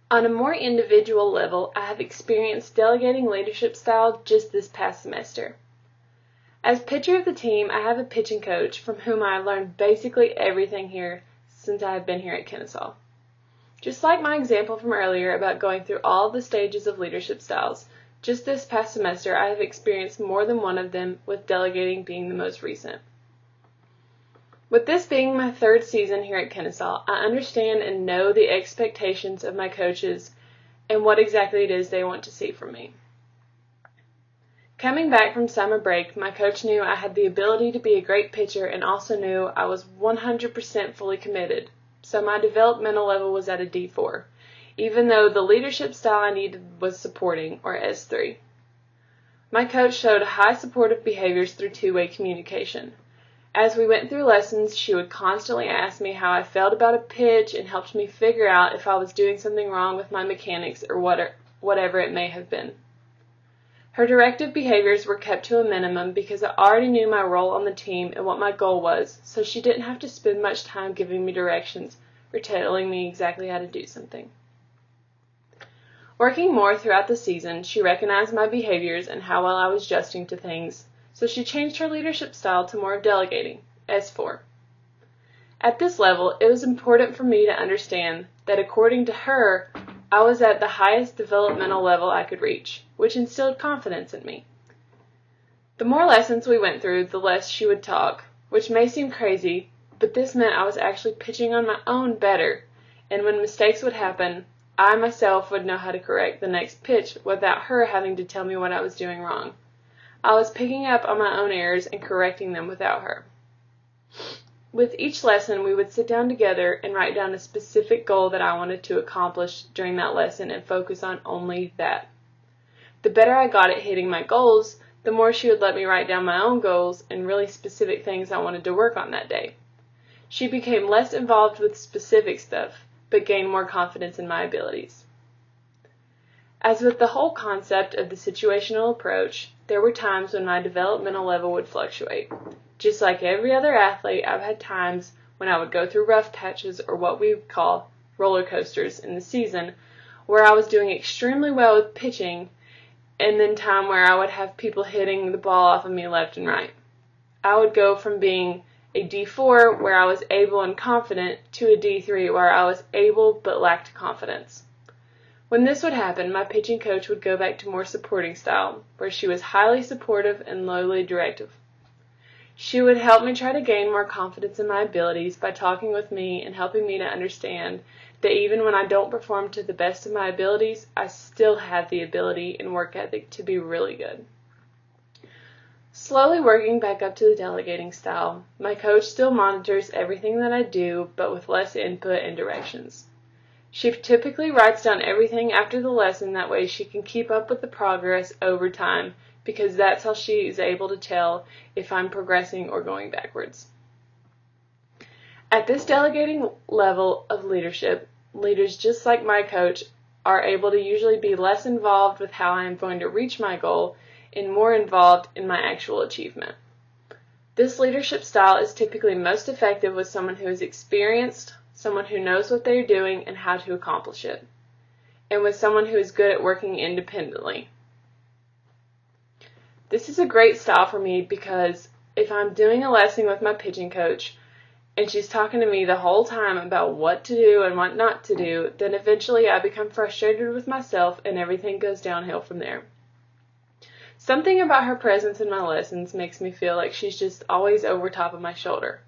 On a more individual level, I have experienced delegating leadership style just this past semester. As pitcher of the team, I have a pitching coach from whom I have learned basically everything here since I have been here at Kennesaw. Just like my example from earlier about going through all the stages of leadership styles, just this past semester I have experienced more than one of them, with delegating being the most recent. With this being my third season here at Kennesaw, I understand and know the expectations of my coaches and what exactly it is they want to see from me. Coming back from summer break, my coach knew I had the ability to be a great pitcher and also knew I was 100% fully committed, so my developmental level was at a D4, even though the leadership style I needed was supporting, or S3. My coach showed high supportive behaviors through two-way communication. As we went through lessons, she would constantly ask me how I felt about a pitch and helped me figure out if I was doing something wrong with my mechanics or whatever it may have been. Her directive behaviors were kept to a minimum because I already knew my role on the team and what my goal was, so she didn't have to spend much time giving me directions or telling me exactly how to do something. Working more throughout the season, she recognized my behaviors and how well I was adjusting to things, so she changed her leadership style to more of delegating, S4. At this level, it was important for me to understand that according to her, I was at the highest developmental level I could reach, which instilled confidence in me. The more lessons we went through, the less she would talk, which may seem crazy, but this meant I was actually pitching on my own better, and when mistakes would happen, I myself would know how to correct the next pitch without her having to tell me what I was doing wrong. I was picking up on my own errors and correcting them without her. With each lesson, we would sit down together and write down a specific goal that I wanted to accomplish during that lesson and focus on only that. The better I got at hitting my goals, the more she would let me write down my own goals and really specific things I wanted to work on that day. She became less involved with specific stuff, but gained more confidence in my abilities. As with the whole concept of the situational approach, there were times when my developmental level would fluctuate. Just like every other athlete, I've had times when I would go through rough patches, or what we would call roller coasters in the season, where I was doing extremely well with pitching, and then time where I would have people hitting the ball off of me left and right. I would go from being a D4 where I was able and confident to a D3 where I was able but lacked confidence. When this would happen, my pitching coach would go back to more supporting style, where she was highly supportive and lowly directive. She would help me try to gain more confidence in my abilities by talking with me and helping me to understand that even when I don't perform to the best of my abilities, I still have the ability and work ethic to be really good. Slowly working back up to the delegating style, my coach still monitors everything that I do, but with less input and directions. She typically writes down everything after the lesson, that way she can keep up with the progress over time, because that's how she is able to tell if I'm progressing or going backwards. At this delegating level of leadership, leaders just like my coach are able to usually be less involved with how I am going to reach my goal and more involved in my actual achievement. This leadership style is typically most effective with someone who is experienced, someone who knows what they are doing and how to accomplish it, and with someone who is good at working independently. This is a great style for me because if I'm doing a lesson with my pitching coach and she's talking to me the whole time about what to do and what not to do, then eventually I become frustrated with myself and everything goes downhill from there. Something about her presence in my lessons makes me feel like she's just always over top of my shoulder.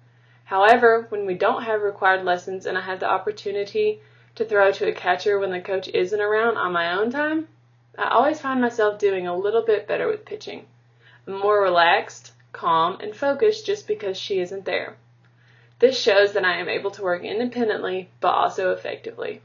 However, when we don't have required lessons and I have the opportunity to throw to a catcher when the coach isn't around on my own time, I always find myself doing a little bit better with pitching. I'm more relaxed, calm, and focused just because she isn't there. This shows that I am able to work independently, but also effectively.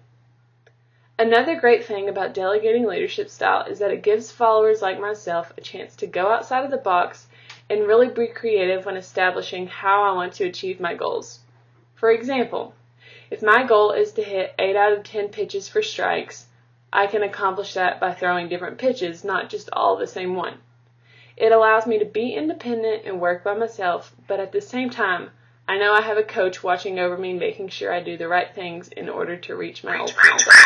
Another great thing about delegating leadership style is that it gives followers like myself a chance to go outside of the box and really be creative when establishing how I want to achieve my goals. For example, if my goal is to hit 8 out of 10 pitches for strikes, I can accomplish that by throwing different pitches, not just all the same one. It allows me to be independent and work by myself, but at the same time, I know I have a coach watching over me, making sure I do the right things in order to reach my ultimate goal.